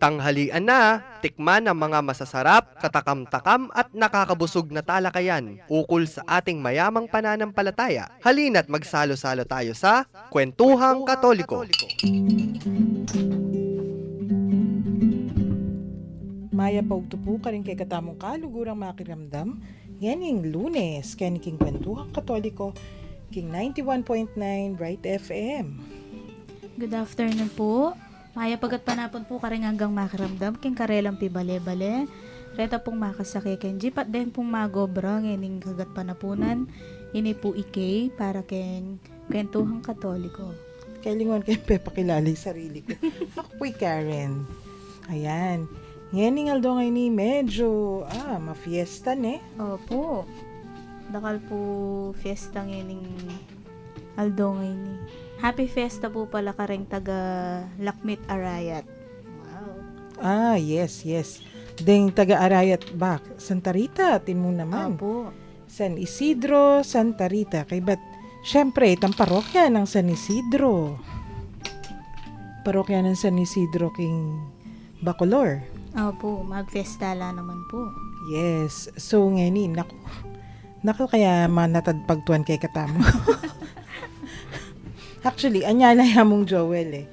Tanghalian na, tikman ang mga masasarap, katakam-takam at nakakabusog na talakayan ukol sa ating mayamang pananampalataya. Halina't magsalo-salo tayo sa Kwentuhang Katoliko. Maya paugtupo ka rin kay katamong kalugurang makiramdam. Yaning Lunes, kaniking Kwentuhang Katoliko, king 91.9 Bright FM. Good afternoon po. Maya pagat panapon po karing hanggang makiramdam king karelang pibale-bale. Reta pong makasake ken jeep at den pong magobra nganing kagat panapunan. Ini po ikay para ken Kwentuhang Katoliko. Kailangan kayo pepakilala sarili ko. Ako po'y Karen. Ayan. Ngayon aldo ngayon ni medyo, mafiesta ne. Opo. Dakal po fiesta nganing aldo ngayon ni. Happy Fiesta po pala kareng taga Lakmit Arayat. Wow. Yes. Deng taga-Arayat bak. Santa Rita, tin mo naman. Opo. San Isidro, Santa Rita. Kay ba't, syempre, itang parokya ng San Isidro. Parokya ng San Isidro king Bacolor. Opo, magfestala naman po. Yes. So, ngayon, naku kaya manatadpagtuan kay katamo. Actually, anyalaya mong Joel eh.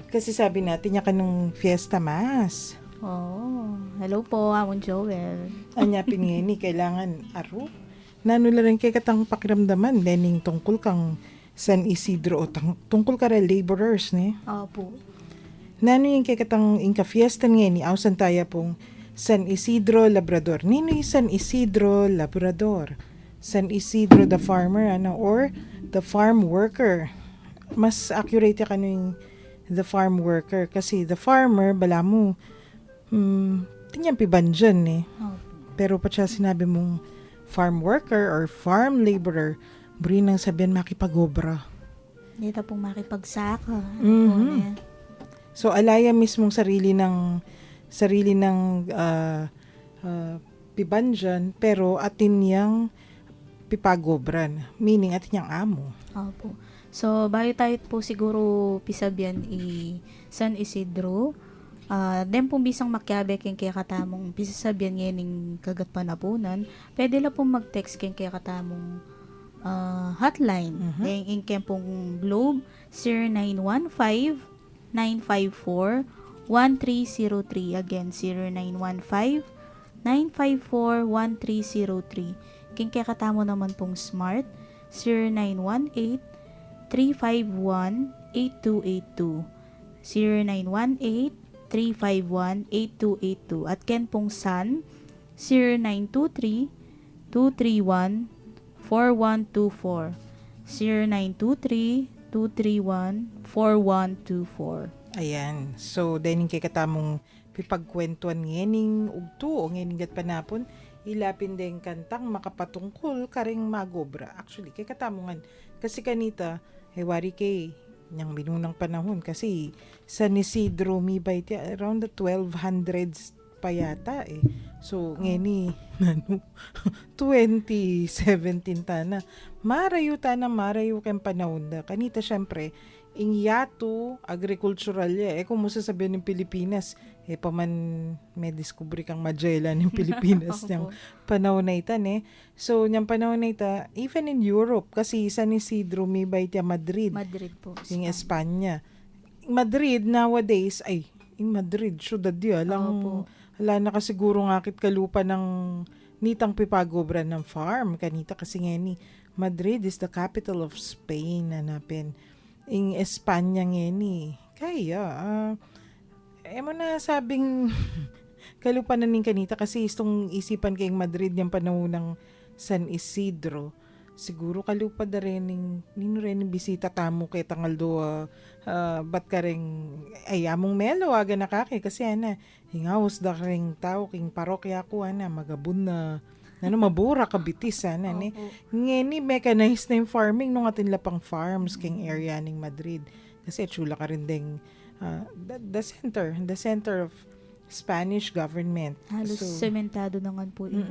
Kasi sabi natin niya kanong fiesta mas. Oh, hello po, Amon Joel. Anya pinini, kailangan aro. Nanula rin kay katang pakiramdaman, lening tungkol kang San Isidro o tungkol ka rin laborers ne. Opo. Nano yung kay katang inka fiesta ngayon ni Ausan taya pong San Isidro Labrador. Nino yung San Isidro Labrador? San Isidro the farmer or the farm worker. Mas accurate ka yung the farm worker kasi the farmer bala mo tinyang pibanjan eh. Opo. Pero pa siya sinabi mong farm worker or farm laborer, buri nang sabihan makipagobra. Dito pong makipagsaka. Mhm. So alaya mismong sarili ng pibanjan pero atin yang pipagobran, meaning atin yang amo. Opo. So, bayo tayo po siguro pisabyan San Isidro. Den pong bisang makyabek yung kaya katamong pisabyan ngayon kagat panapunan. Pwede lang pong mag-text kaya katamong hotline. Yung pong Globe 0915-954-1303. Again, 0915-954-1303. Kaya katamo naman pong Smart 0918-351-8282. 0918-351-8282. At ken pong Sun 0923-231-4124. 0923-231-4124. Ayan. So, dining kay katamong pipagkwentuan ngening ugto o ngening gat panapon, ilapin din kantang makapatungkol karing magobra. Actually, kay katamongan. Kasi kanita, wari kay niyang binunang panahon. Kasi San Isidro, mibay ti around the 1200s pa yata eh. So, ngeni, 2017 tana. Marayo kayong panahon na. Kanita, syempre, ingyato, agricultural ya. Kung mo sasabihin ng Pilipinas, paman may discovery kang Magellan ng Pilipinas niyang panahon na itan eh. So, niyang panahon na ita, even in Europe, kasi San Isidro, may bay tiya Madrid. Madrid po. Yung Espanya. Madrid, nowadays, in Madrid, syudad di alang, wala na kasiguro nga kit kalupa ng nitang pipagobra ng farm. Kanita kasi nga ni, Madrid is the capital of Spain, nanapin. In Espanya nga ni. Kaya, mo na sabing kalupa na ning kanita kasi itong isipan kayong Madrid yung panahon ng San Isidro. Siguro kalupa da rin nino rin bisita tamo kay tangaldo bat ka rin among melo aga nakaki kasi hingawas da ring tao king parokya ko magabun na mabura ka bitis ni ngeni mechanized na yung farming nung atin lapang farms king area ning Madrid kasi chula ka rin ding the center of Spanish government. Halos sementado naman po yung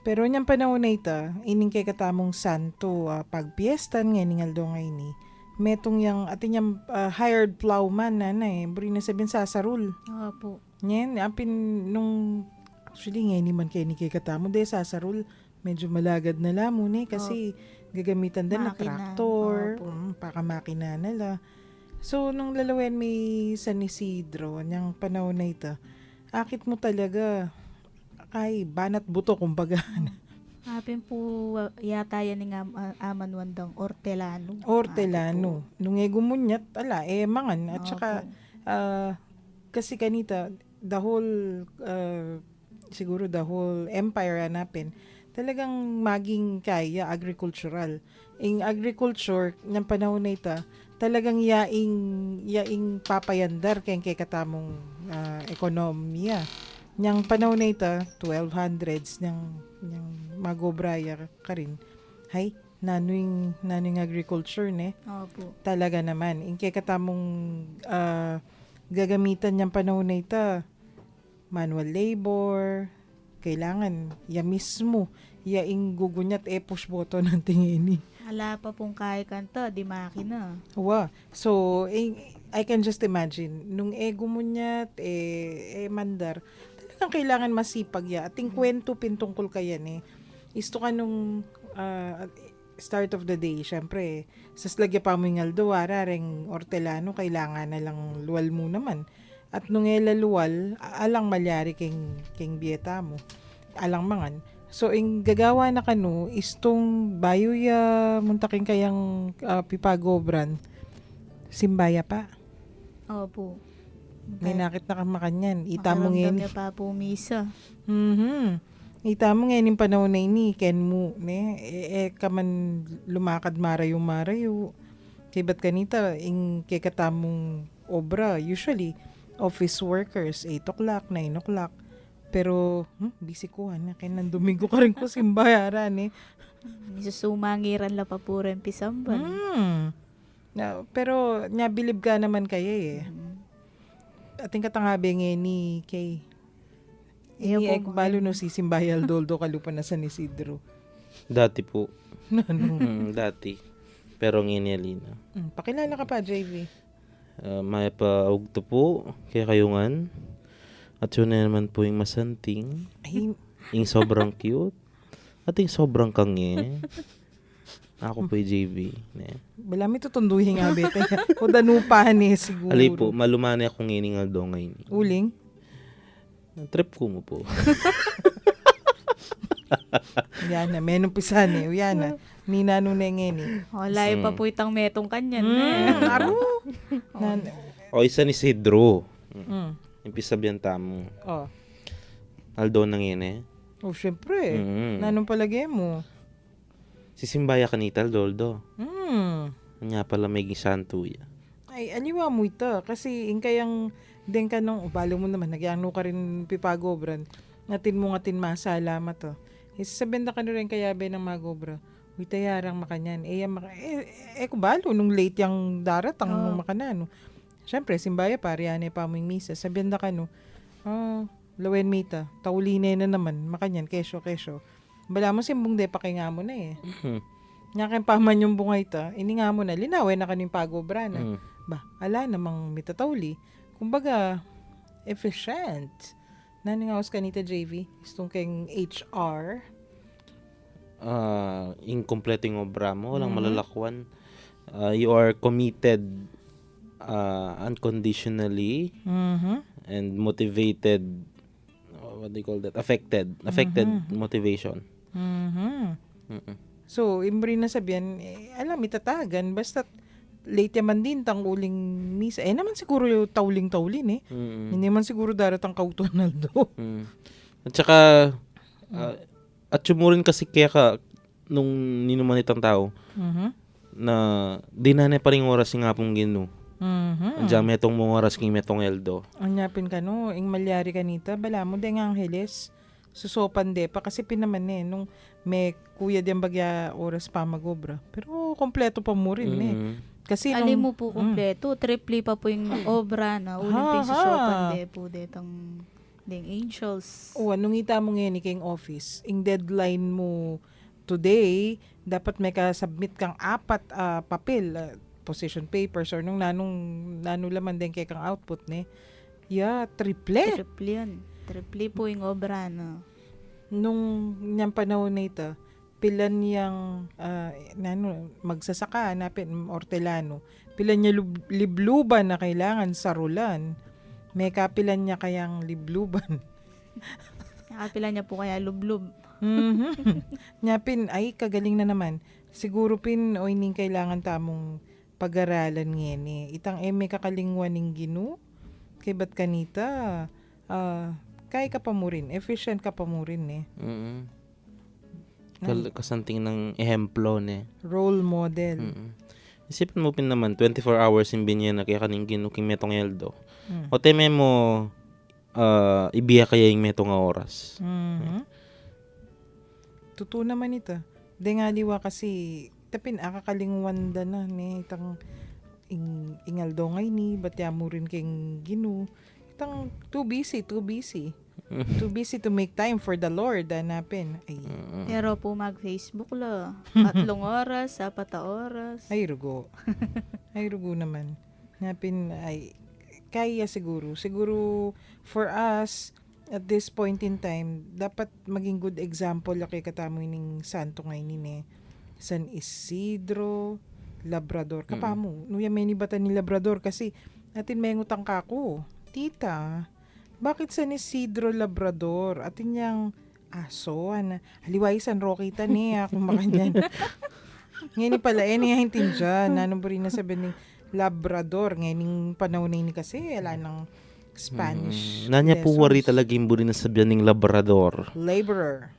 Pero niyang panahon na ita, ining kay katamong santo pagpiestan nga ningaldo ngay ni metong yang atin yung hired plowman buri na sabihin sasarul. Opo. Nyen, apin nung actually ngayon man kayo ni kay katamo de sasarul medyo malagad na lamon kasi gagamitan din na Makina. traktor, Opo. pakamakina nila. So nung lalawen may San Isidro, niyang panahon na ito, akit mo talaga ay banat buto kumbaga. Apin po yata yan ng aman wandang Hortelano. Hortelano. Nung gumunyat, mangan. At Opo. saka, kasi kanita, the whole, siguro the whole empire hanapin, talagang maging kaya agricultural. In agriculture, ng panahon na ito, talagang yaing papayandar kaya katamong ekonomiya. Niyang panahon na ito, 1200s, niyang magobraya ka rin. Hay, nanuing agriculture, Opo. Talaga naman. Inke katamong gagamitan niyang panahon na ito, manual labor, kailangan, mismo, yaing gugunyat push button ng tingini. Ala pa pong kaya kanta, di makina. Wow. So, I can just imagine, nung gumunyat, mandar, talagang kailangan masipag ya. Ating kwento pintungkol kayan Isto ka nung start of the day, syempre, saslagya pa mo yung aldowara, reng Hortelano, kailangan na lang luwal mo naman. At nung laluwal, alang malyari king bieta mo. Alang mangan. So, yung gagawa na kanu, istong bayo ya muntaking kayang pipagobran, simbaya pa. Opo. May nakit na kamakanyan. Ita mo ngayon. niya pa po misa. Ita mo ngayon yung panahon na ini, ken mo, kaman lumakad marayo. Kaya ba't kanita, yung kekatamong obra, usually, office workers, 8 o'clock, 9 o'clock. Pero, busy ko, kaya nang Domingo ka rin ko simbayaran, Nisusumangiran la pa po rin pisamban. Pero, bilib ka naman kaya ating katangabe ni kay Ayaw po balo no si Simbayal Doldo kalupa na San Isidro. Dati po. Ano? Dati. Pero nginilina. Pakilala ka pa, JV. May paugto po kaya kayungan. At yun na naman po yung masanting. Ay, Yung sobrang cute. At yung sobrang kange. Ako po yung JV. wala may tutunduhin nga bete. O danupahan siguro. Ali po, malumani akong nginingal do ngayon. Uling? Trip ko mo po. Yan na, menong pisan Yan na. Ninano na Wala pa po itang metong kanyan. Aro. O isa ni Sidro. Mm. Yung pisabihan tamo. Oh. Aldo nang yun Oh, syempre. Nanong palagay mo? Si Simbaya kanita, Doldo. Nga pala may gisanto ya. Ay, aliwa mo ito. Kasi yung kayang din ka nung, balo mo naman, nagyano ka rin pipagobran. Natin mo ngatin masalamat to. Isasabihin na ka rin kaya ng magobra. Uy, tayarang makanyan. Kung balo, nung late yung daratang nung makanano. Siyempre, simbaya pariyan pa mo yung misa. Sabihin na ka lawen mita, taulina na naman, makanyan, kesyo. Bala mo simbong de, pakingga mo na Nyakin paman yung bungay ta, ini nga mo na, linawin na kaning pagobra na. Ba, ala namang mitatawli. Kumbaga, efficient. Naningawas ka nita, JV? Istong keng HR. Incompleto yung obra mo, walang malalakwan. You are committed unconditionally and motivated, what do you call that? Affected motivation. So, imbri na sabihan, alam, itatagan, basta late yaman din tang uling misa. Naman siguro yung tawling-tawlin Hindi man siguro darat ang kautunaldo. At saka, at sumurin kasi kaya ka, nung ninuman itang tao, na dinanay pa rin oras yung nga pong gino. Andiyan metong mga oras king metong eldo. Anyapin ka ing malyari kanita, bala mo deng Angeles, susopan de pa kasi pinaman nung may kuya diyang bagya oras pa magobra. Pero kompleto pa mo rin Kasi Alim mo po kompleto, triple pa po yung obra na uling pinsusopan de po detang ding angels. Anong ita mo ngayon king office, ing deadline mo today, dapat may ka-submit kang 4 papel. position papers or nung nanulaman din kay kang output ne. Yeah, triple. Triple po yung obra, no? Nung niyang panahon na ito, pilan niyang magsasaka, hanapin, ortelano. Pilan niya libluban na kailangan sarulan. May kapilan niya kayang libluban. Nakapila niya po kaya lublub. Nyapin, ay kagaling na naman. Siguro pin, o ining kailangan tamong pag-aralan ngeni. Itang eme kakalingwan ng Ginoo. Kay ba't kanita, kaya ka pa mo rin. Efficient ka pa mo rin eh. Kasanting ng ehemplo ne. Role model. Isipin mo pin naman, 24 hours in binyan na kaya kaning ginuking metong eldo. O teme mo, ibiya kaya yung metong oras. Totoo naman ito. De nga liwa kasi, tapin akakalingwan da na ni itang ingaldo ngay ni, batya mo rin kayong Ginoo. Itang too busy. Too busy to make time for the Lord, hanapin. Ay. Pero po mag-Facebook lo. 3 oras, 4 oras. Ay, rugo. Ay, rugo naman. Hanapin, ay, kaya siguro. Siguro, for us, at this point in time, dapat maging good example kay katamo ng santo ngayon ni San Isidro, Labrador. Kapamo, nuya may nibatan ni Labrador kasi atin may ngutang kako. Tita, bakit San Isidro Labrador? Atin yang aso, haliway San Roque niya kung makanyan. Ngayon pala, niya hintin dyan. Anong ba rin nasabi ni Labrador? Ngayon panahon na ini kasi, ala ng Spanish. Nanya po lessons. wari talaga yung buri na sabihan ng Labrador. Laborer.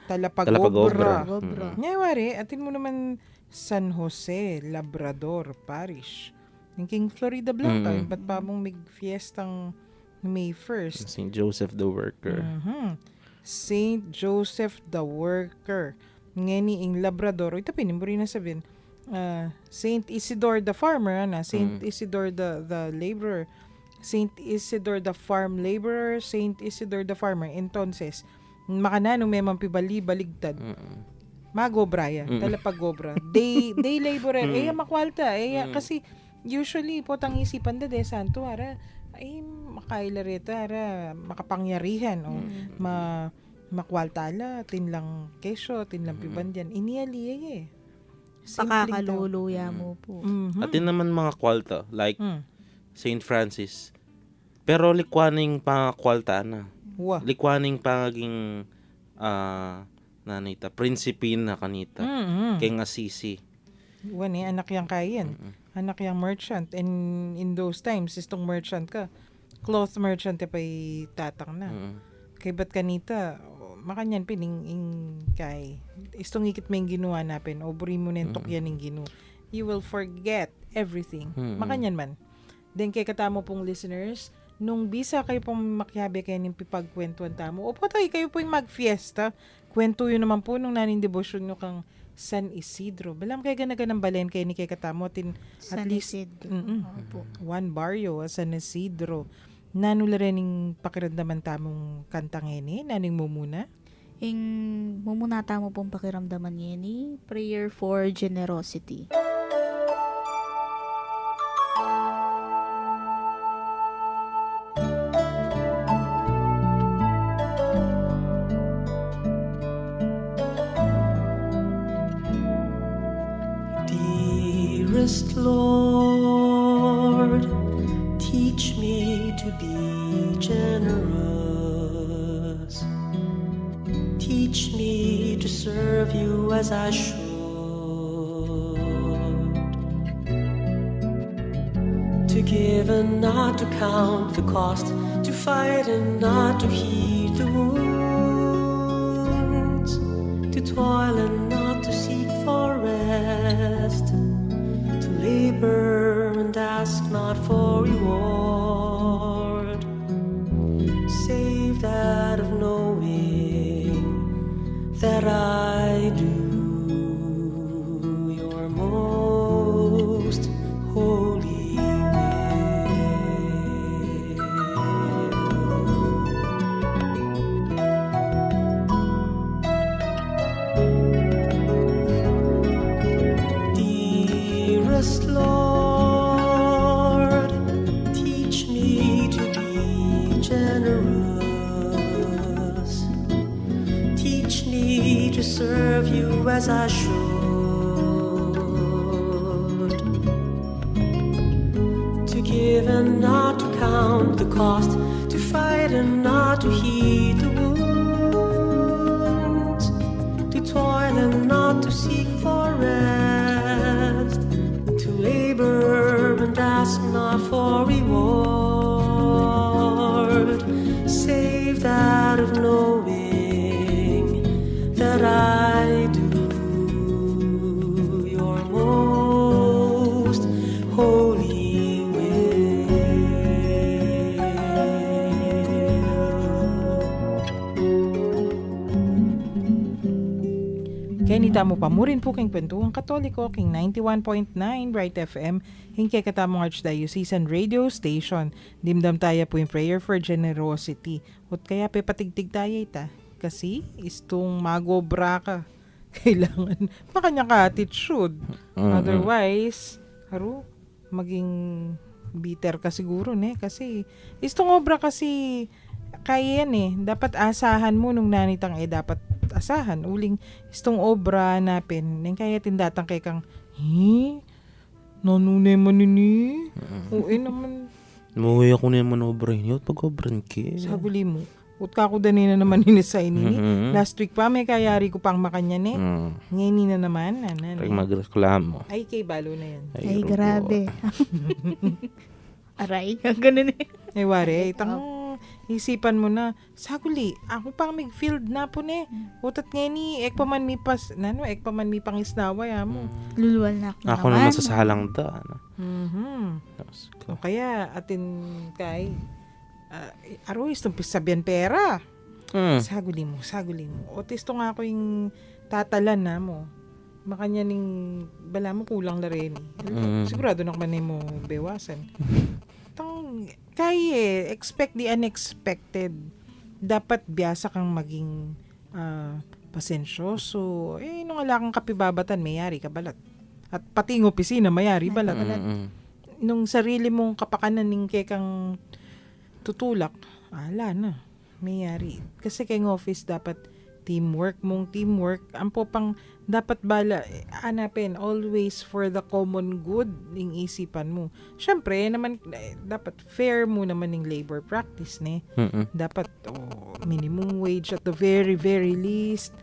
Talapagobra. Nyawari, atin mo naman San Jose, Labrador Parish. Yung King Florida Blanca, ba't pa mong mag-fiestang May 1st? St. Joseph the Worker. St. Joseph the Worker. Ngeni ing Labrador. Ito pinimbo rin na sabihin. St. Isidore the Farmer. St. Isidore the Laborer. St. Isidore the Farm Laborer. St. Isidore the Farmer. Entonces, makananong may mampibali baligtad. Magobra ya. Talapagobra. Day laborer. Makwalta. Kasi usually po tang isipan da de santo ara ay makailareta ara makapangyarihan o makwaltala tinlang kesyo tinlang pibandyan iniyali Pakakaluluya mo po. Atin naman mga kwalta like St. Francis. Pero likwaning pangakwalta na. Likwaning pangaging nanita prinsipin na kanita. Kay Assisi. Wani anak yang kayan. Anak yang merchant. And in those times, istong merchant ka. Cloth merchant pa'y tatang na. Kay ba't kanita, makanyan pining kay. Istong ikit may ginawa napin. O buri mo na yung tukyan ng ginu. You will forget everything. Makanyan man. Then kay katamo pong listeners, nung bisa kayo pong makyabe kayo ng pipagkwentuan tamo, o po tayo kayo po yung mag-fiesta. Kwento yun naman po nung naning devotion nyo kang San Isidro. Balam kaya ganagan ng balen kayo ni kay katamo at San least Isidro. one barrio San Isidro. Nanula rin yung pakiramdaman tamong kantang ini? Naning mo muna? Mumunata mo pong pakiramdaman ni Prayer for Generosity. Dearest Lord, teach me to be generous. Teach me to serve you as I should. To give and not to count the cost. To fight and not to heed the wounds. To toil and not to seek for rest. To labor and ask not for reward. Saved out of knowing that I do your most holy will. as I should. To give and not to count the cost, to fight and not to heed the wounds, to toil and not to seek for rest, to labor and ask not for reward, save that of knowing that I do your most holy will. Kenny tamo pamurin po king Kwentuhang Katoliko king 91.9 Bright FM hingke katamong Archdiocesan Radio Station. Dimdam tayo po yung prayer for generosity. Ut kaya pe patigtig tayo ita. Kasi istong magobra ka. Kailangan makanya ka attitude. Otherwise, maging bitter ka siguro ne. Kasi istong obra kasi kaya yan eh. Dapat asahan mo nung nanitang dapat asahan. Uling istong obra napin. Nang kaya tindatang kay kang, nanunay man nini? Naman. Umuwi ako na yung manobra yun. Pag-obran ki. Saguli mo. Ut ka ko danina naman inisay nini. Last week pa may kayari ko pang makanya ne. Ngayon na naman. Pag magreklamo. Ay, kay balo na yan. Ay, grabe. Aray, ganun eh. Ay, wari. Isipan mo na, saguli, ako pang mag-field na po ne. Utat ngayon ni, ek pa man mi pangisnaway mo. Luluwal na Ako naman sa salang da. O kaya, atin kay, aroy, itong pisabihan pera. Saguli mo. Otis to nga ako yung tatalan na mo. Makanya ning, bala mo kulang na rin. Sigurado na man mo bewasan. Kaya expect the unexpected. Dapat biyasa kang maging pasensyoso. Nung ala kang kapibabatan, mayari ka balat. At pati ng opisina, mayari balat. Nung sarili mong kapakanan ning kang tutulak, ala na, mayari. Kasi kayong office dapat teamwork. Ang pang dapat bala, hanapin always for the common good ng isipan mo. Syempre, naman, dapat fair mo naman ng labor practice, ne? Dapat, minimum wage at the very, very least.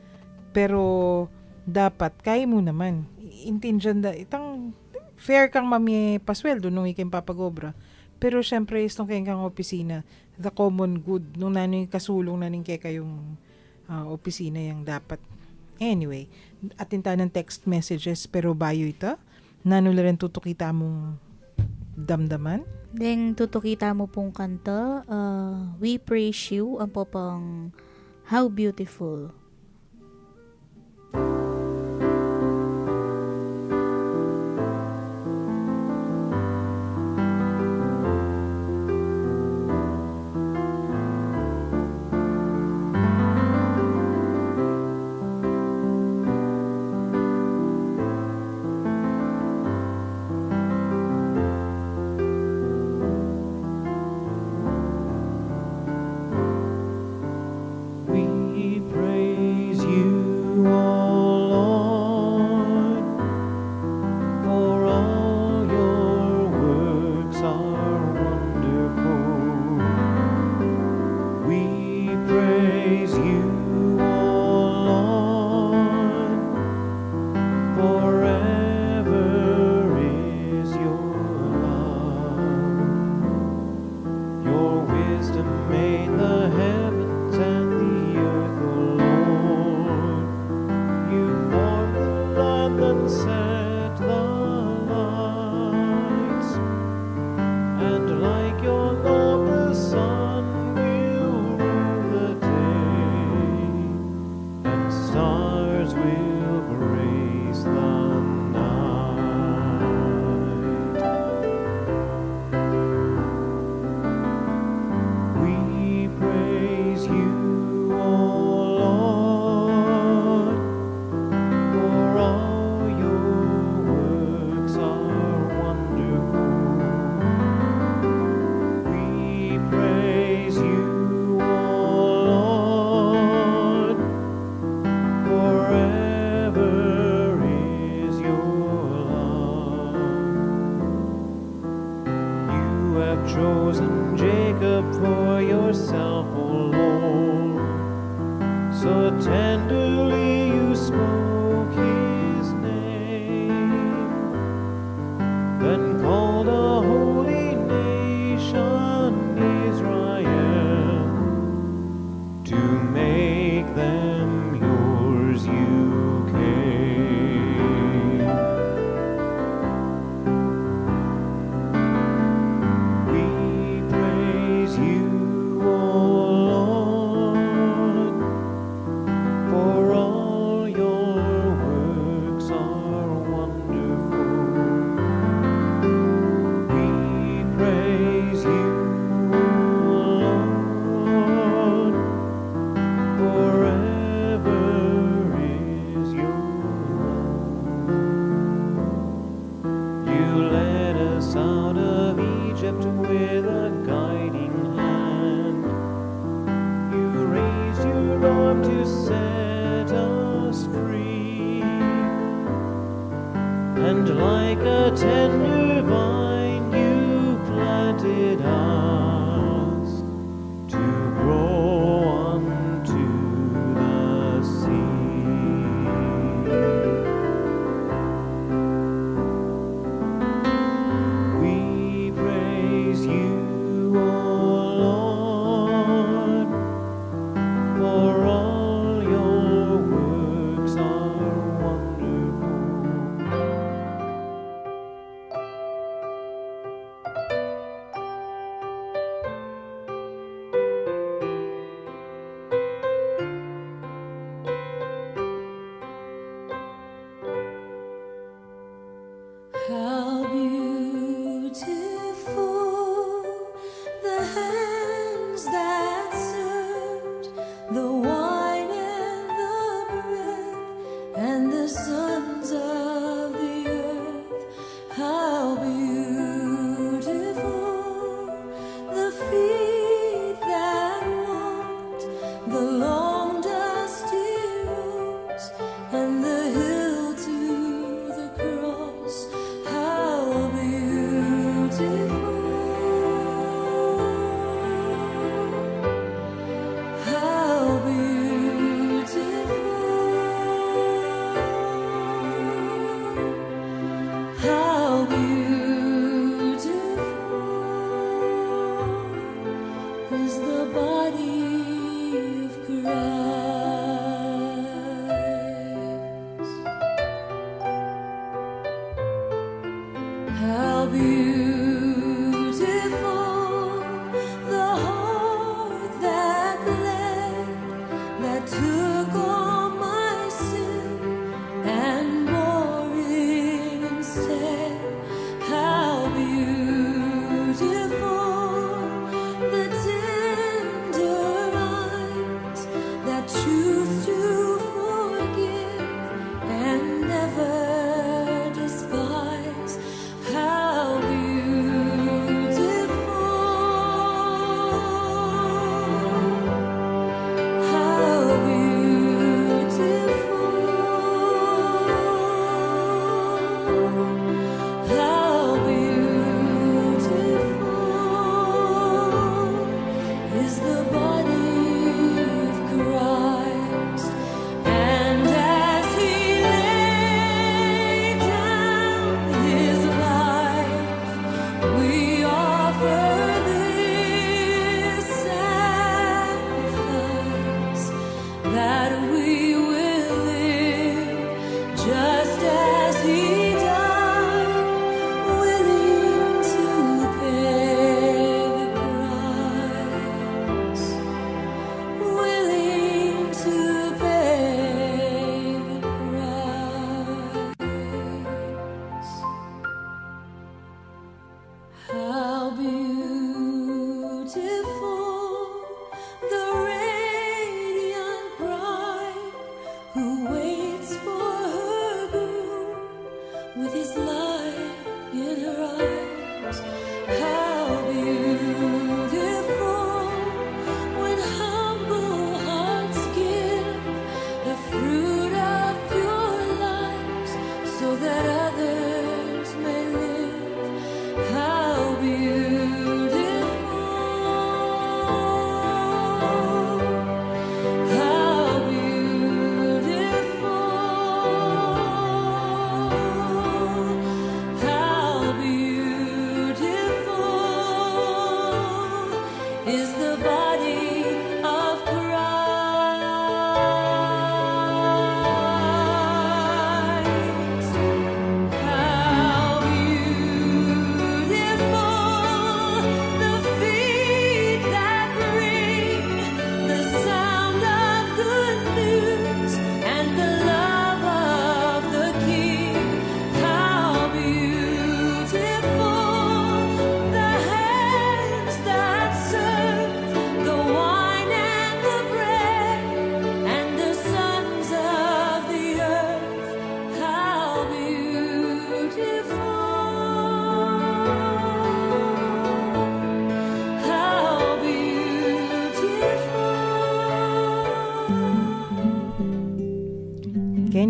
Pero, dapat, kaya mo naman. Intindihan itang fair kang pasweldo nung ikim papagobra. Pero, syempre, itong kayong opisina, the common good, nung nano'y kasulong na ning kayong opisina yung dapat. Anyway, atin tayo ng text messages pero bayo ito. Nanula rin tutukita mong damdaman. Then, tutukita mo pong kanta, We Praise You, ang po pang How Beautiful. have chosen Jacob for yourself, O Lord. So tenderly you spoke his name, then called a holy nation Israel. To make them yours you came. We praise you, O Lord, for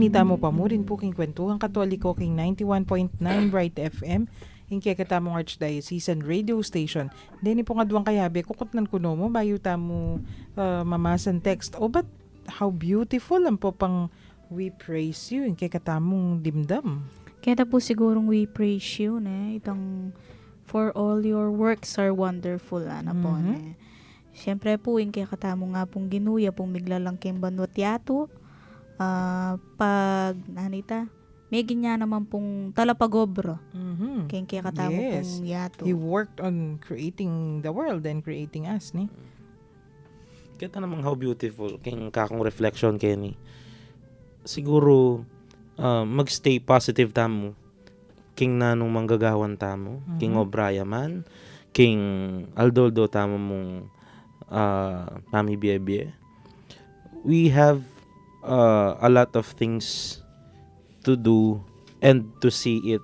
Inita mo pa mo rin po king Kwentuhang Katoliko king 91.9 Bright FM in kaya katamong Archdiocesan Radio Station. Dini po nga duwang kayabe, kukutnan ko no mo, bayo tamo mamasan text. O but how beautiful ang po pang we praise you in kaya katamong dimdam. Kaya po sigurong we praise you, ne? Itong for all your works are wonderful, ana po, ne? Siyempre po, in kaya katamo nga pong ginuya, pong miglalangking banwat yato, pag, nanita, may ganyan naman pong talapagobro. Kaya katamo Yes. pong yato. He worked on creating the world and creating us, ni? Kita namang how beautiful king kakong reflection Kenny. Siguro magstay positive tamo. King nanong manggagawan tamo, King O'Brien man, King Aldoldo tamo mong Mami Biebie. We have a lot of things to do and to see it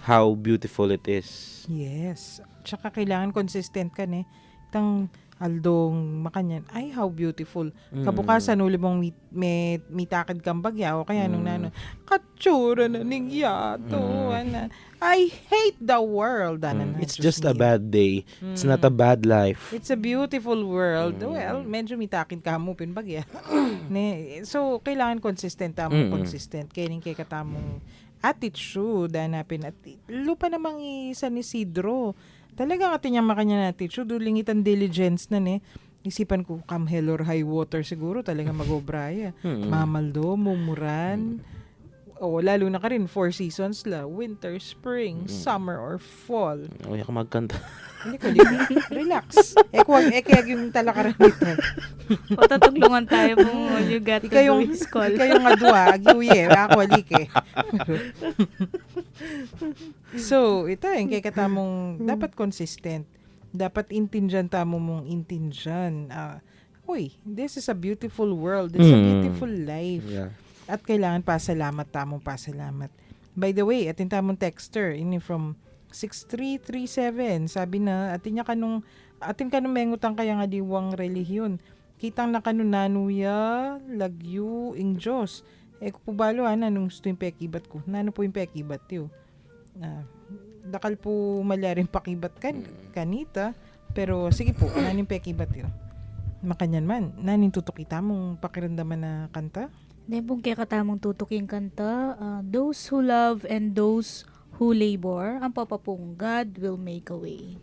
how beautiful it is. Yes. Tsaka kailangan consistent ka, ne? Itang Aldong makanyan, ay how beautiful. Kabukasan uli mong mitakad kang bagya o kaya nung nano, katsura na ning yato. Ana. I hate the world. Ana, na, It's Diyos just a mio. bad day. It's not a bad life. It's a beautiful world. Well, medyo mitakid ka mo pin bagya. Ne, so kailangan consistent consistent. Kaya ning kay katamong attitude hanapin at lupa namang isa ni Isidro. Talagang atin niyang makanya natin. So, dulingitan diligence na ne. Isipan ko, come hell or high water siguro. Talagang mag-obraya. Mamaldo, mumuran. O, lalo na ka rin, 4 seasons la. Winter, spring, summer, or fall. Uy, ako magkanta. Hindi ko, relax. Kaya yung talakaran nito. Patatuglungan tayo po. You got to do his call. Ikaw yung adwa, agiuye, ako alike. So, ito yung kaya katamong dapat consistent. Dapat intindihan tamo mong intindihan. Uy, this is a beautiful world. It's a beautiful life. Yeah. At kailangan pasalamat tamong pasalamat. By the way, atin tamong texter, ini from 6337, sabi na, atin kanong mengutang kaya nga diwang relihiyon. Kitang nakanunanuya, lagyu, ing Diyos. Kupubalo, nung gusto yung pekibat ko. Nano po yung pekibat yun. Dakal po malyaring pakibat kanita. Pero sige po, nanin pekibat yun. Makanyan man, nanin tutukita mong pakiramdaman na kanta? Then pong kaya katamong tutuking kanta, those who love and those who labor, ang papapong God will make a way.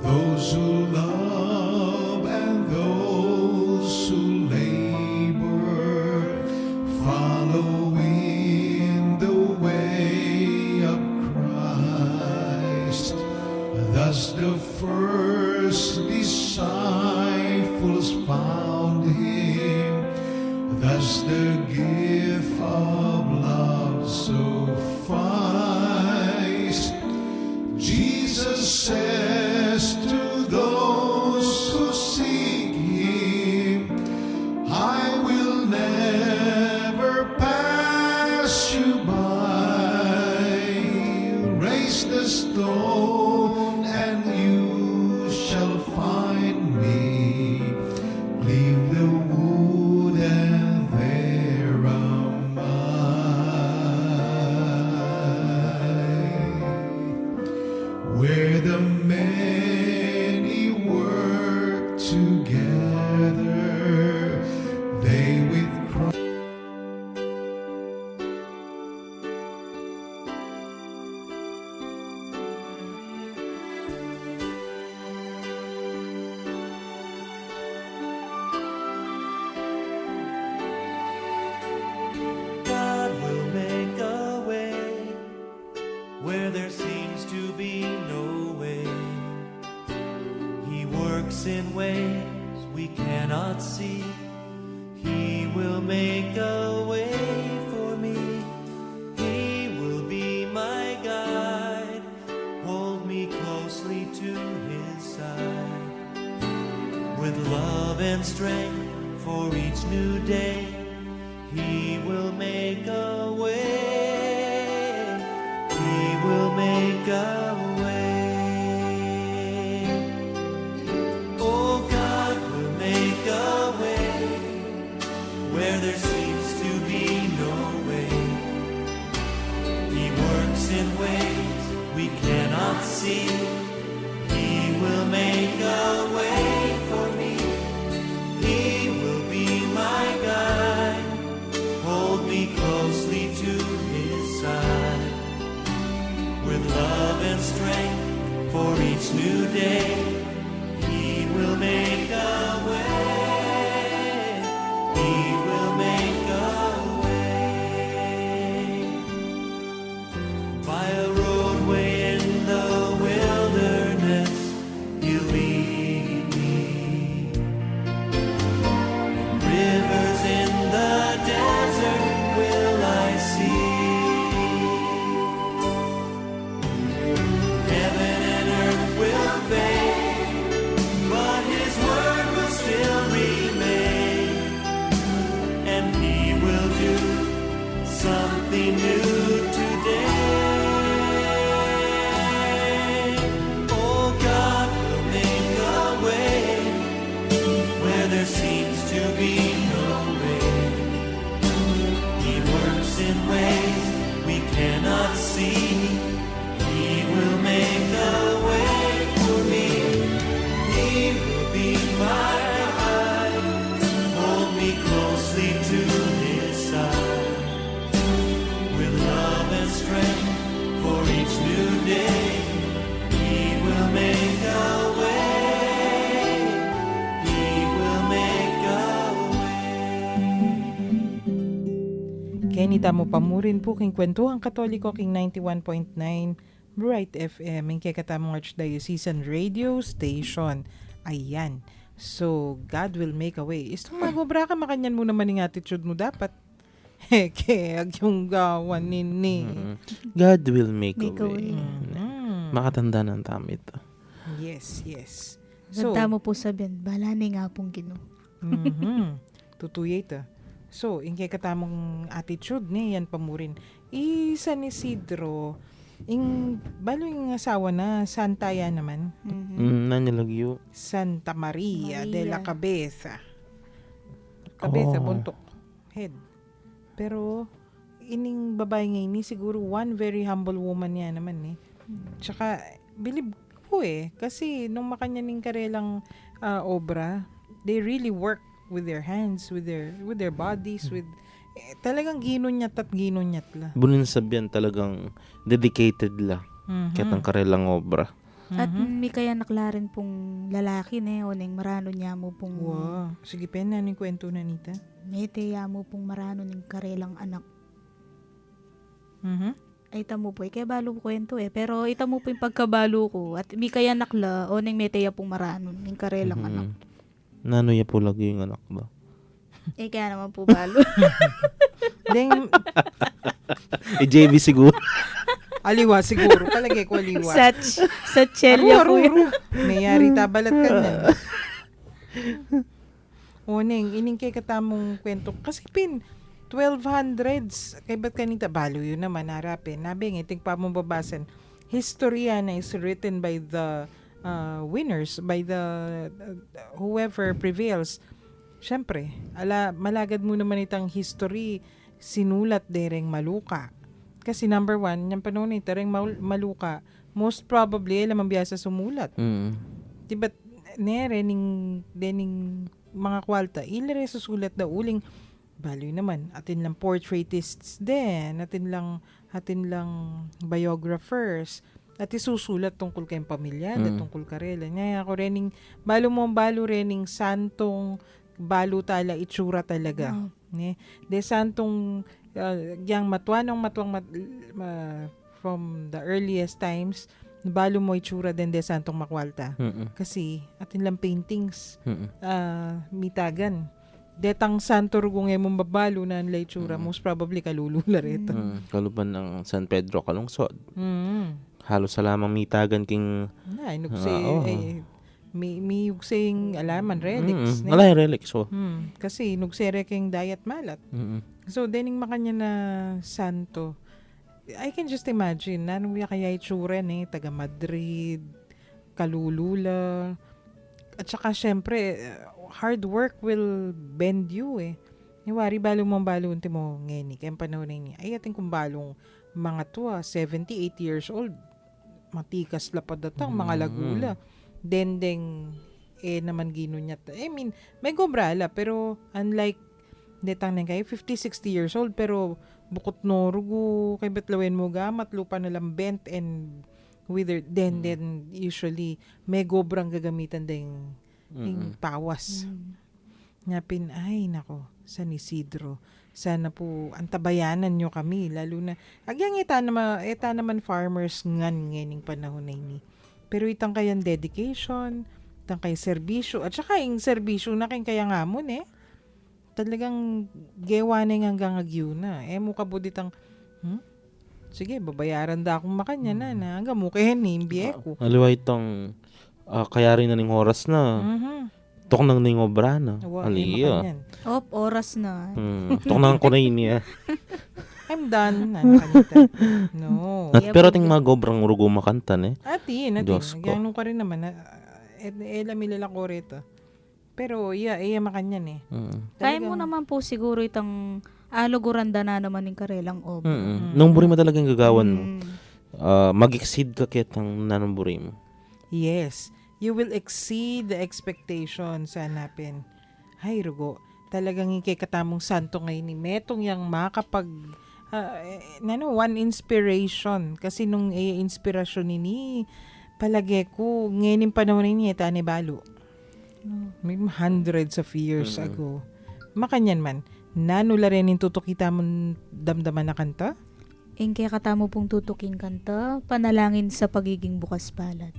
Those who love and those who labor, following the way of Christ. Thus the first disciples found him, thus the gift of love sufficed. Jesus says to those who seek him, I will never pass you by. Raise the stone and you shall find me. Leave the wood and there am I. Where the many work together, they with Christ. God will make a way where there seems to be no way. He works in ways we cannot see. He will make a way for me. He will be my guide. Hold me closely to his side. With love and strength for each new day, He will make a way. He will make a way. Oh, God will make a way where there seems to be no way. He works in ways we cannot see. He will make a way for me. He will be my guide. Hold me closely to his side. With love and strength for each new day, he will make a way. He will make a way. By a roadway in the wilderness, he'll lead me. Rivers in the desert will I see. Heaven and earth will fade, but his word will still remain. And he will do something new today. Oh, God will make a way where there seems to be no way. He works in ways we cannot see. He will make a way for me. He will be my guide. Hold me closely to his side. With love and strength for each new day, he will make a way. He will make a Kenny Tamo Pamurin po king Kwentuhang Katoliko king 91.9 Bright FM ing Katamong Archdiocesan Radio Station. Ayan. So, God will make a way. Istong magobra ka, makanyan mo naman yung attitude mo dapat. Heke, ag yung gawan nini. God will make a Make a way. Mm. Makatanda ng tamit. Yes, yes. So, mo po sabihin, balani nga pong Ginoo. Tutuyay ta. So, yung katamong attitude ni yan pamurin. San Isidro, balo yung asawa na, Santa yan naman. Nanilagyo. Santa Maria de la Maria. Cabeza. Cabeza, Oh. buntok. Head. Pero, ining babae ngayon ni siguro one very humble woman yan naman eh. Tsaka, believe ko eh. Kasi, nung makanyaning karelang obra, they really work with their hands, with their bodies, with talagang ginunyat at ginunyat la. Bunin sabihan talagang dedicated la. Kahit ang karelang obra. At may kaya naklarin pong lalaki ne, o neng marano niya mo pong Wow. Sige, pen na yung kwento na nita. mete ya mo pong marano ng karelang anak. Ay tamo po, kaya balo ko kwento eh. Pero itamo po yung pagkabalo ko. At may kaya nakla, o neng mete ya pong marano ng karelang anak. Nano ya po lagi yung anak ba? Eh kaya naman po balo. Then, JB siguro. aliwa siguro. Palagay ko aliwa. sa chelya po yun. Mayari tabalat ka na. O neng, ining kay katamong kwento. Kasi 1200s. Kay ba't kanita? Balo yun naman, harapin. Nabing, iting pa mong babasan. History yan is written by the winners, by the whoever prevails. Siyempre, malagad mo naman itang history, sinulat dereng Maluka. Kasi number one, yung panahon ito, dereng Maluka, most probably, alam ang biyasa sumulat. Diba, dening mga kwalta, ilere susulat na uling, baloy naman, atin lang portraitists din, atin lang biographers, at isusulat tungkol kayong pamilya, tungkol karela. Ngayon ako rening, balo rening santong, balo tala, itsura talaga. De santong, yang matwang from the earliest times, balo mo itsura din de santong makwalta. Kasi, atin lang paintings, mitagan. Detang santo rugong mong babalo na ang itsura, most probably kalulula rito. Kaluban ng San Pedro Kalungsod. Halos sa lamang mitagan king May yugsing alaman, relics. Wala yung relics. So. Kasi nugsere keng dayat malat. So, dening makanya na santo, I can just imagine, nanong kaya itsura taga Madrid, kalulula, at saka syempre, hard work will bend you Iwari, balong mong balong mo ngeni, kaya panahon na ini. Ay, ating kung balong mga 78 years old, matikas lapad datang, mga lagula. Dendeng, naman gino niya. I mean, may gobrala, pero unlike, detang na kayo, 50, 60 years old, pero bukot norugo, kay batlawin mo gamat, lupa na lang bent and withered. Then usually, may gobrang gagamitan ding pawas. Nyapin, ay nako, San Isidro. Sana po antabayanan nyo kami, lalo na agyang eta naman farmers ngan nganing panahon na ini. Pero itang kayang dedication, itang kay serbisyo, at saka yung serbisyo na kaya ngamon talagang gewa na hanggang agyo na. Mo kabuditang, sige, babayaran da akong makanya na hanggang mo kayo nimbi ko. Aliwa itong kaya rin na ning oras na. Tok nang ning obra na. Aliya. Oras na. Tok nang kunay niya. I'm done. Nakanita. No. Pero ting mga gobrang urugo makantan Atin. Diyos ko. Ganun ka rin naman. Lamilala ko rito. Pero, makanyan Kaya mo naman po siguro itang aluguranda na naman ng karelang obra. Nung buri mo talagang gagawan mo, mag-exceed ka kitang nanamburi mo. Yes. You will exceed the expectations sa hanapin. Hay, rugo. Talagang katamong santo ngayon ni Metong yang makapag one inspiration. Kasi nung inspirasyon ni palagi ko, ngayon yung panahon ni Tane Balo. Maybe hundreds of years ago. Makanyan man, nanula rin yung tutukita mong damdaman na kanta? Yung kaya katamo pong tutukin kanta, panalangin sa pagiging bukas palad.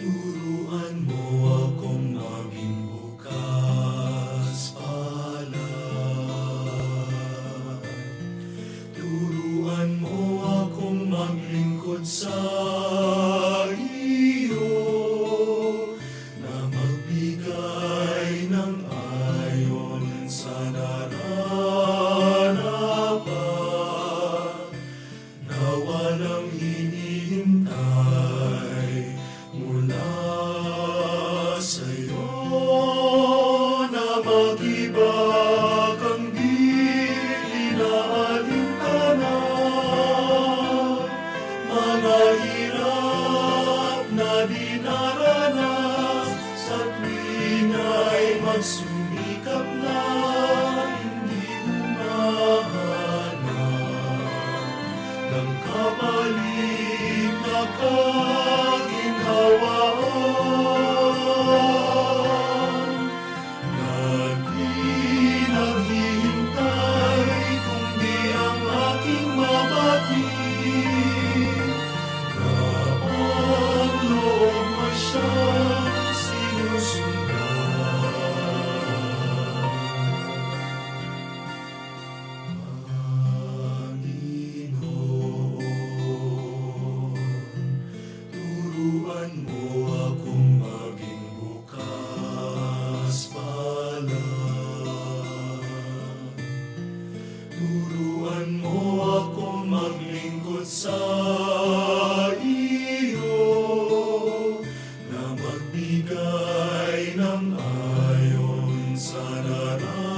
Turuan mo akong maging bukas palad. Turuan mo akong maglingkod sa iyo, na magbigay ng ayon sa naranapan, na walang hinihintay mula sa'yo, na mag-ibag ang di inaalintana, mga hirap na dinaranas sa tuwing ay magsumikap na hindi humahanap ng kapalit na kaginhawaan, na di naghihintay kundi ang aking mabatid, na ang loob mo siyang sinusundan. Turuan mo akong maging bukas palad. Turuan mo akong maglingkod sa iyo, na magbigay ng ayon sa nararapat,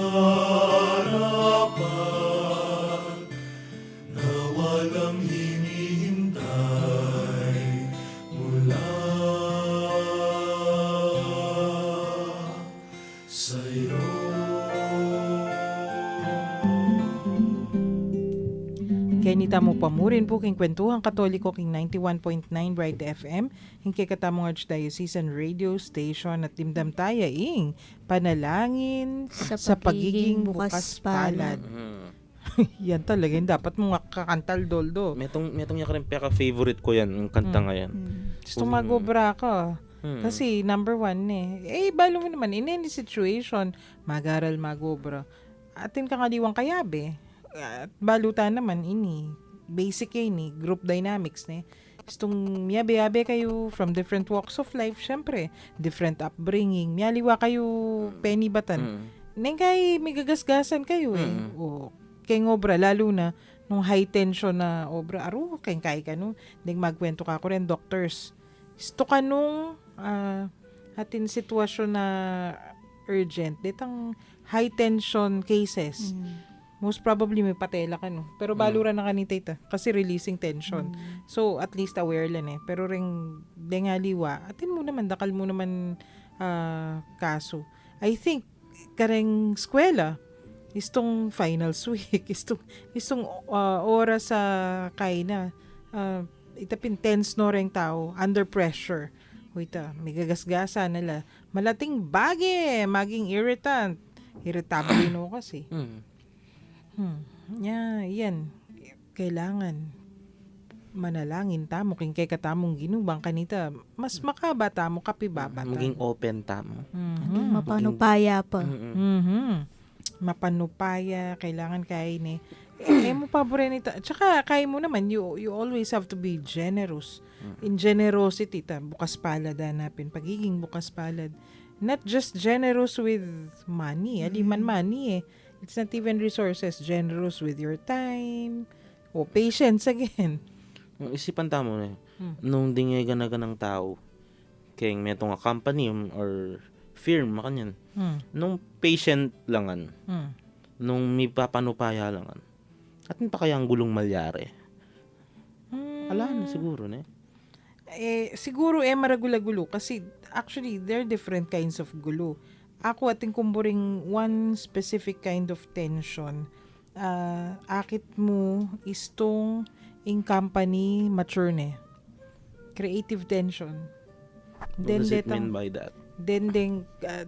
na walang hinihintay mula sa'yo. Kenita mo pamurin po king Kwentuhang Katoliko king 91.9 Bright FM, king katamong Archdiocesan Radio Station at dimdam tayo ing panalangin sa pagiging bukas palad. Yan talaga, yung dapat mo kakantal doldo. Metong yung rin favorite ko yan, yung kanta nga yan. Gusto magobra ka. Kasi number 1 balo mo naman, in any situation, mag-aral magobra. Atin kangaliwang kayabe. At balutan naman ini basic ini group dynamics gustong miyabe-yabe kayo from different walks of life, syempre different upbringing, miyaliwa kayo penny batan kay may gagasgasan kayo o kay obra lalo na nung high tension na obra aro kay ka no ding magkwento ka ko rin doctors gusto ka nung atin sitwasyon na urgent ditang high tension cases. Most probably may patela ka no. Pero balura na kanita ita kasi releasing tension. So at least aware lang pero ring dengaliwa. Atin mo naman dakal mo naman kaso. I think kareng eskwela istong finals week istong oras sa kaina itapin tense no reng tao under pressure. Hoita may gagasgasa nila. Malating bagi maging irritable no kasi. Yan. Kailangan manalangin tamo king kay katamong ginubang kanita mas makaba tamo kapibaba Maging open tamo. Mapanupaya pa. Mapanupaya kailangan kay ni mo pabore nito. Tsaka kay mo naman you always have to be generous. In generosity bukas palad hanapin pagiging bukas palad. Not just generous with money, aliman money It's not even resources. Generous with your time. O patience again. Isipan tamo nung dingay ganaga ng tao, kaya metong nga company or firm, makanyan. Nung patient langan, nung may papanupaya langan, at pa kaya ang gulong malyari? Ala na siguro, Siguro maragula-gulo kasi actually there are different kinds of gulo. Ako ating kumburing one specific kind of tension. Akit mo istong in company mature creative tension. What does it mean by that? Then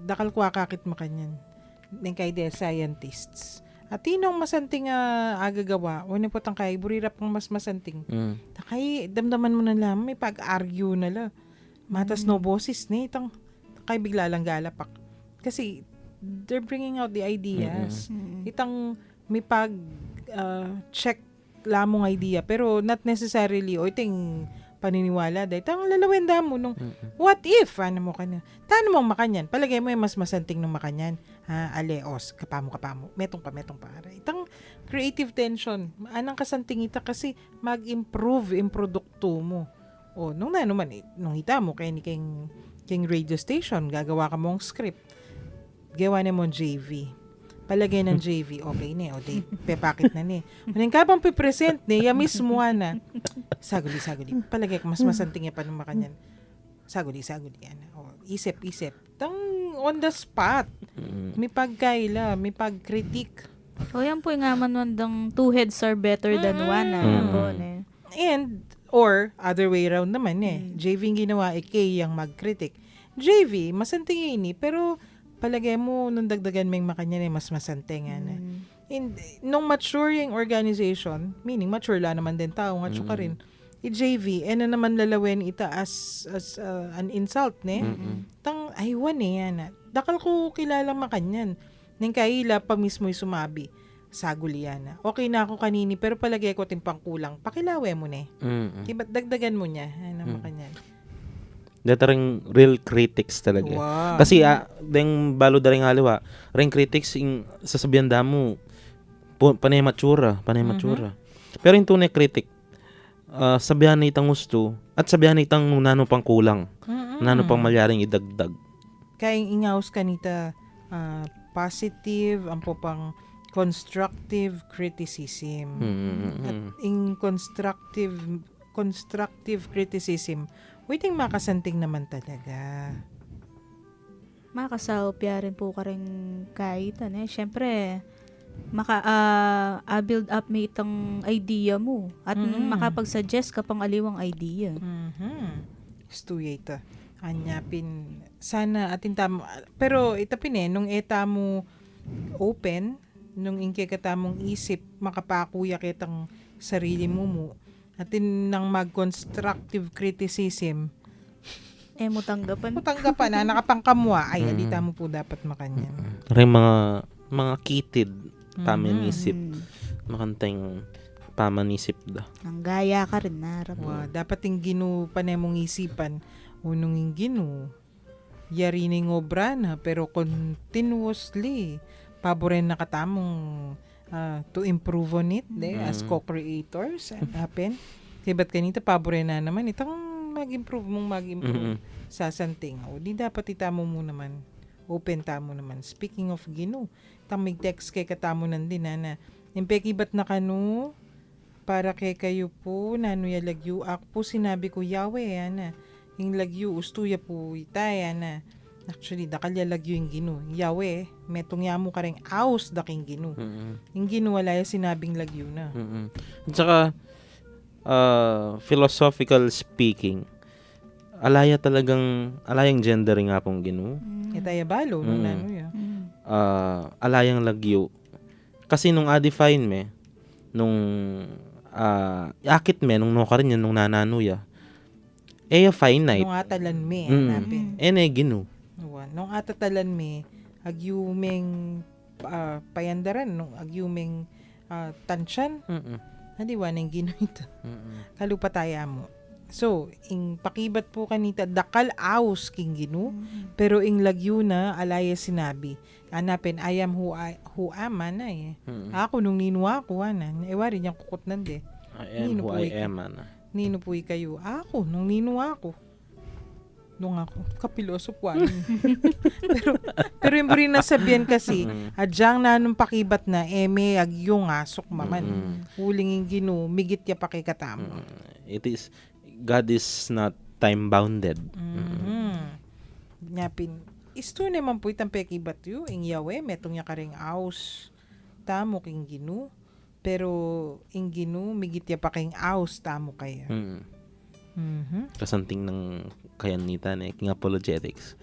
dakal ko akakit makanyan. Then kay de scientists. At tinong masanting agagawa, wala po tang kay burirap ng mas masanting. Takay damdaman mo na lang may pag-argue na la. Matas no boses itang kay bigla lang galapak. Kasi they're bringing out the ideas. Itang may pag check lamong idea pero not necessarily o iting paniniwala dahil tang lalawenda mo nung what if ano mo kanya tano mong makanyan palagay mo yung mas masanting nung makanyan aleos kapamo metong pa itang creative tension anang kasanting ita kasi mag-improve yung produkto mo o nung nung hita mo kay ni king radio station gagawa ka mong script gawa na mo JV palagay ng JV, okay o day, pepakit na Uling ka bang pipresent ya mismo na. Saguli. Palagay ko, mas masanting pa nung makanyan. Saguli, yan. O, isip. Tang on the spot. May pagkaila, may pagkritik. O yan po yung nga manwandang two heads are better than one. And, or, other way around naman JV yung ginawa, Kay yung magkritik. JV, masanting ini, pero palagay mo nung dagdagan may makanyan mas masanteng And nung maturing organization, meaning mature la naman din tao nga ka rin. JV na naman lalawin ita as an insult Tang aywan yan. Dakal ko kilala makanyan. Nang kaila pa mismo sumabi. Saguli yan. Okay na ako kanini pero palagay ko timpang kulang. Pakilawe mo Kiba't dagdagan mo niya makanyan. Datarang real critics talaga. Wow. Kasi deng balo daring haliwa, ring critics ing sasabihan damo panay matura. Pero yung tunay critic, sabihan na itang gusto at sabihan na itang nano pang kulang. Nano pang malyaring idagdag. Kaya ingaws kanita positive, ang pang constructive criticism. At in constructive criticism, waiting makasanting naman talaga. Makasaopya rin po ka rin kahit Siyempre, build up may itang idea mo at makapag-suggest ka pang aliwang idea. Stuya ita. Anyapin. Sana atin tamo. Pero itapin nung eta mo open, nung inke katamong isip, makapakuya kitang sarili mo. Atin nang mag-constructive criticism. Mo tanggapan. Tanggapan na, nakapangkamwa. Ay, alita mo po dapat makanyan. Rin mga kitid, pamanisip. Makantang pamanisip da. Ang gaya ka rin, narap. Dapat yung ginu panemong isipan. Unong yung ginu. Yari ning obra na, pero continuously, paboren na katamong to improve on it as co-creators. Happen. Diba't kanita, paboren na naman. Itang mag-improve sa santing. O, di dapat itamo mo naman. Open tamo naman. Speaking of ginu, itang may text kay katamo nandin na impeki ba't na kanu para kay kayo po nanuya lagyu ako po sinabi ko Yahweh ana yung lagyu ustuya po itaya na actually dakalya lagyu yung ginu Yahweh metong yamo ka rin aus daking ginu yung ginu wala yung sinabing lagyu na At saka, philosophical speaking, alayang gendering nga pong ginu. itaya balo nung nanuya Alayang lagyo. Kasi nung define me, nung akit me, nung no ka rin yan, nung nananuya, finite. nung atalan me napin Ginu. nung atatalan me agyumeng payandaran nung agyumeng tansyan hindi waneng ginu ito kalupataya mo. So, ing pakibat po kanita, dakal aus king ginu, pero ing lagyu na, alaya sinabi, anapin, ayam hu ama na Ako, nung ninuwa ko, ewa rin yung kukot nande. I am who I am, Nino po kayo. Ako, nung ninuwa ko. Nung ako, kapilosop pero yung rin nasabihan kasi, adyang na nung pakibat na, eme, agyong asok maman. Huling yung ginu, migit ya pakikatamo. God is not time-bounded. Nyapin, isto naman po itang pekibat yu, ing Yahweh, metong niya karing aus, tamo king ginu, pero ing ginu, migit ya pa king aus, tamo kaya. Kasanting ng kayanita na king apologetics.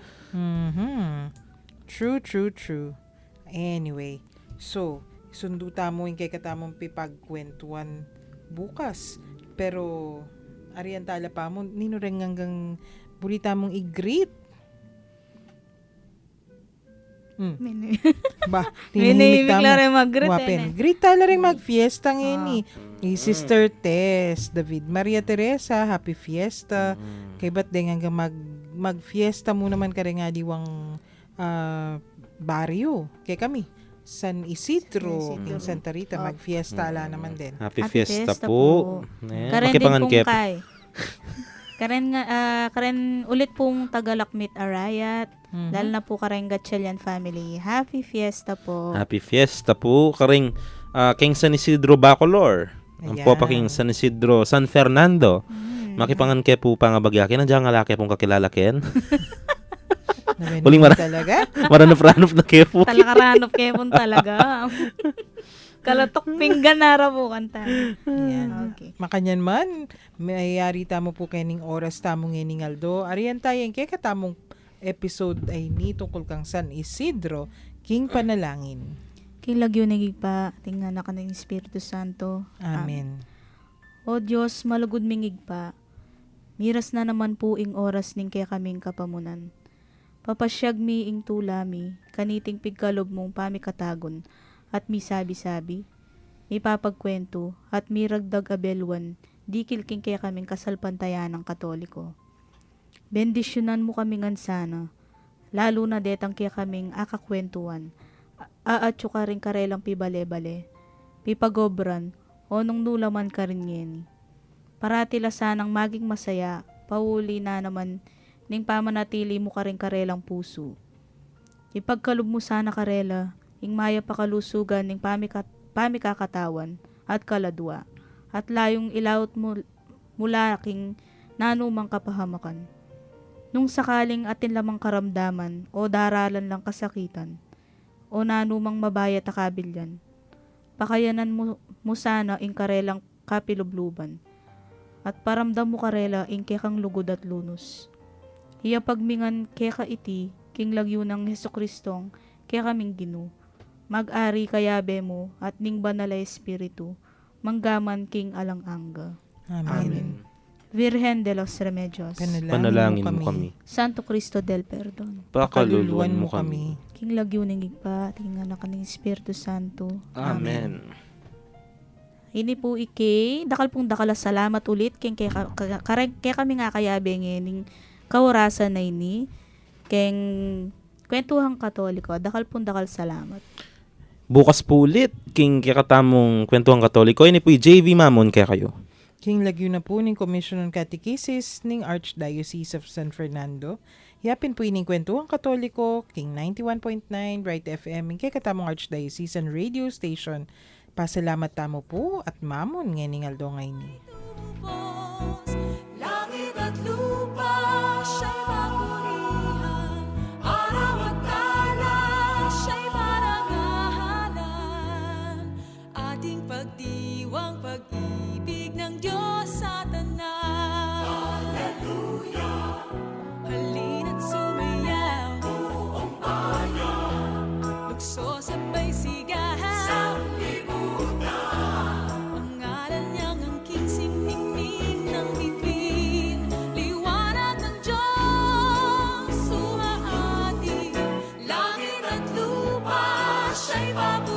True. Anyway, so, sundo tamo yung kay katamong pipagkwentuhan bukas. Pero, ariyan tala pa mo, nino rin hanggang bulita mong i-greet. Ba, tinihimik tamo. Wapin. Greet tala rin mag-fiesta ngayon Sister Tess, David Maria Teresa, happy fiesta. Kay ba't din hanggang mag-fiesta mo naman ka rin nga diwang baryo. Kay kami. San Isidro, in Santa Rita, mag-fiesta ala naman din. Happy fiesta po. Karen din pong kay. Karen ulit pong Tagalakmit Arayat. Lalo na po karen Gatchalian family. Happy fiesta po. Happy fiesta po. Karing King San Isidro Bacolor. Ang po pa King San Isidro San Fernando. Makipangan ke po pangabagyakin. Nandiyan nga laki pong kakilalakin. Uling talaga? Maranop-ranop na kepo. Talakaranop kepon talaga. Kalatok pinggan nara po kanta. Yan. Okay. Makanyan man, mayayari tamo po kening oras tamo ngening Aldo. Ariyan tayong kaya katamong episode ay ni tungkol kang San Isidro, King Panalangin. King lagyo nagig pa, tingnan na ka ng Espiritu Santo. Amen. O Diyos, malugod mingig pa. Miras na naman po ing oras ning kaya kaming kapamunan. Papasyag mi ing tulami, kaniting pigkalob mong pamikatagon, at mi sabi-sabi, mi papagkwento, at mi ragdag abelwan, di kilking kaya kaming kasalpantayan ng Katoliko. Bendisyonan mo kaming ansana, lalo na detang kaya kaming akakwentuan, aatyo ka rin karelang pibale-bale, pipagobran, o nung nulaman ka rin ngeni. Parati sanang maging masaya, pauli na naman, ning pamanatili mo ka rin karelang puso. Ipagkalob mo sana karela, ing maya pakalusugan ning pamikakatawan at kaladwa, at layong ilawot mo mula king nanumang kapahamakan. Nung sakaling atin lamang karamdaman o daralan lang kasakitan, o nanumang mabaya takabilyan, Pakayanan mo sana ing karelang kapilubluban. At paramdam mo karela ing kekang lugod at lunos. Hiya pagmingan keka iti, king lagyo ng Heso Kristong, kaya kaming ginu. Mag-ari kayabe mo at ning banalay espiritu, manggaman king alang-angga. Amen. Virgen de los Remedios, Panalangin mo kami. Santo Cristo del Perdon, Pakaluluan mo kami. king lagyo ng igpa, king anak ng Espiritu Santo. Amen. Ini po dakal pong dakala salamat ulit king kaya kami nga kayabe ng kaurasan na ini, king Kwentuhang Katoliko, dakal pong dakal salamat. Bukas po ulit, king kakatamong Kwentuhang Katoliko. Ini po JV Mamon kaya kayo. King lagyo na po ning Commission on Catechesis ning Archdiocese of San Fernando. Yapin po ining Kwentuhang Katoliko, King 91.9 Bright FM, ing kay katamong Archdiocesan Radio Station. Pasalamat tamo po at mamon nganing aldongay ni. Langit at lupa, siya'y mapurihan. Araw at tala, siya'y marangalan. Ating pagdiwang pag-ibig ng Diyos sa tanan. Hallelujah! Halina't sumayaw, buong bayan. Lukso sabay sigaw, sa libutan. Ang ngalan niyang angking simningning ng bituin. Liwanag ng Diyos, sumahati. Langit at lupa, siya'y mabuhay.